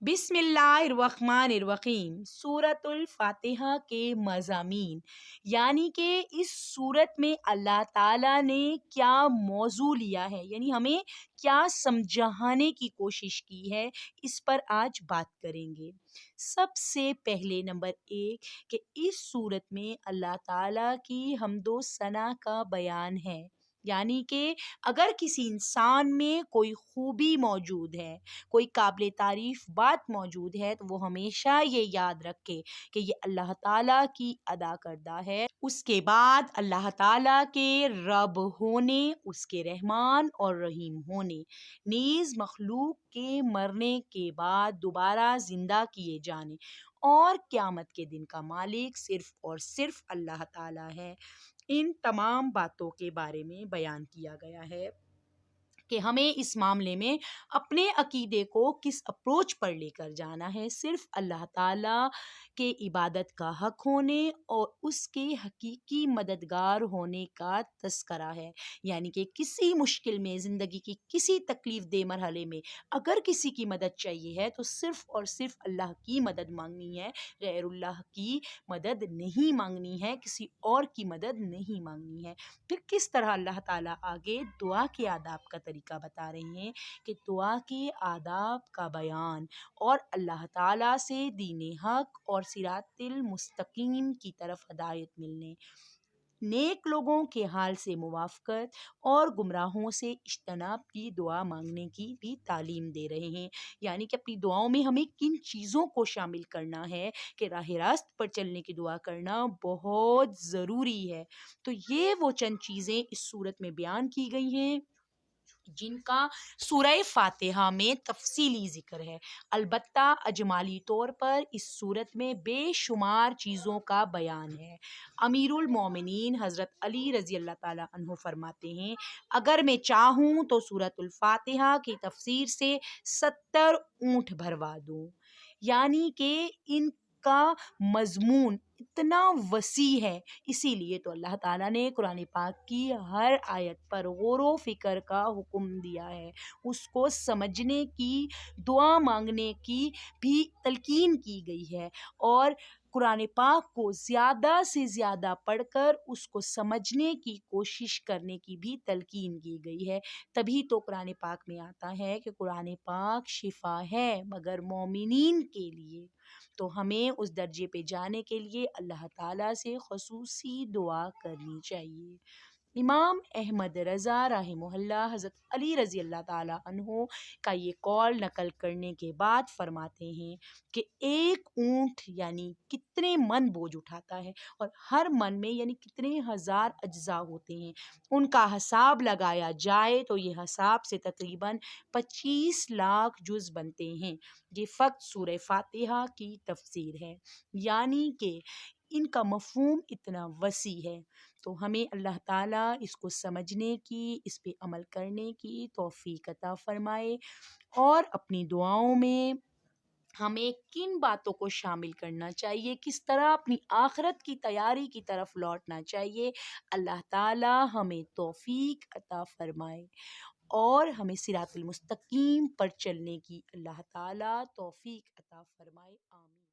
بسم اللہ الرحمن الرحیم سورۃ الفاتحہ کے مضامین، یعنی کہ اس سورت میں اللہ تعالیٰ نے کیا موضوع لیا ہے، یعنی ہمیں کیا سمجھانے کی کوشش کی ہے، اس پر آج بات کریں گے۔ سب سے پہلے نمبر 1 کہ اس سورت میں اللہ تعالیٰ کی حمد و ثنا کا بیان ہے، یعنی کہ اگر کسی انسان میں کوئی خوبی موجود ہے، کوئی قابل تعریف بات موجود ہے، تو وہ ہمیشہ یہ یاد رکھے کہ یہ اللہ تعالیٰ کی ادا کردہ ہے۔ اس کے بعد اللہ تعالیٰ کے رب ہونے، اس کے رحمان اور رحیم ہونے، نیز مخلوق کے مرنے کے بعد دوبارہ زندہ کیے جانے اور قیامت کے دن کا مالک صرف اور صرف اللہ تعالیٰ ہے، ان تمام باتوں کے بارے میں بیان کیا گیا ہے کہ ہمیں اس معاملے میں اپنے عقیدے کو کس اپروچ پر لے کر جانا ہے۔ صرف اللہ تعالیٰ کے عبادت کا حق ہونے اور اس کے حقیقی مددگار ہونے کا تذکرہ ہے، یعنی کہ کسی مشکل میں، زندگی کی کسی تکلیف دہ مرحلے میں اگر کسی کی مدد چاہیے ہے تو صرف اور صرف اللہ کی مدد مانگنی ہے، غیر اللہ کی مدد نہیں مانگنی ہے، کسی اور کی مدد نہیں مانگنی ہے۔ پھر کس طرح اللہ تعالیٰ آگے دعا کے آداب کا طریقہ بتا رہے ہیں کہ دعا کے آداب کا بیان اور اللہ تعالیٰ سے دین حق اور صراط المستقیم کی طرف ہدایت ملنے، نیک لوگوں کے حال سے موافقت اور گمراہوں سے اجتناب کی دعا مانگنے کی بھی تعلیم دے رہے ہیں، یعنی کہ اپنی دعاؤں میں ہمیں کن چیزوں کو شامل کرنا ہے کہ راہ راست پر چلنے کی دعا کرنا بہت ضروری ہے۔ تو یہ وہ چند چیزیں اس صورت میں بیان کی گئی ہیں جن کا سورہ فاتحہ میں تفصیلی ذکر ہے۔ البتہ اجمالی طور پر اس صورت میں بے شمار چیزوں کا بیان ہے۔ امیر المومنین حضرت علی رضی اللہ تعالیٰ عنہ فرماتے ہیں، اگر میں چاہوں تو سورۃ الفاتحہ کی تفسیر سے 70 اونٹ بھروا دوں، یعنی کہ ان کا مضمون اتنا وسیع ہے، اسی لیے تو اللہ تعالیٰ نے قرآن پاک کی ہر آیت پر غور و فکر کا حکم دیا ہے، اس کو سمجھنے کی، دعا مانگنے کی بھی تلقین کی گئی ہے، اور قرآن پاک کو زیادہ سے زیادہ پڑھ کر اس کو سمجھنے کی کوشش کرنے کی بھی تلقین کی گئی ہے۔ تبھی تو قرآن پاک میں آتا ہے کہ قرآن پاک شفا ہے مگر مومنین کے لیے۔ تو ہمیں اس درجے پہ جانے کے لیے اللہ تعالیٰ سے خصوصی دعا کرنی چاہیے۔ امام احمد رضا رحمہ اللہ حضرت علی رضی اللہ تعالیٰ عنہ کا یہ قول نقل کرنے کے بعد فرماتے ہیں کہ ایک اونٹ یعنی کتنے من بوجھ اٹھاتا ہے، اور ہر من میں یعنی کتنے ہزار اجزاء ہوتے ہیں، ان کا حساب لگایا جائے تو یہ حساب سے تقریباً 25 لاکھ جز بنتے ہیں۔ یہ فقط سورہ فاتحہ کی تفسیر ہے، یعنی کہ ان کا مفہوم اتنا وسیع ہے۔ تو ہمیں اللہ تعالیٰ اس کو سمجھنے کی، اس پہ عمل کرنے کی توفیق عطا فرمائے، اور اپنی دعاؤں میں ہمیں کن باتوں کو شامل کرنا چاہیے، کس طرح اپنی آخرت کی تیاری کی طرف لوٹنا چاہیے، اللہ تعالیٰ ہمیں توفیق عطا فرمائے اور ہمیں صراط المستقیم پر چلنے کی اللہ تعالیٰ توفیق عطا فرمائے۔ آمین۔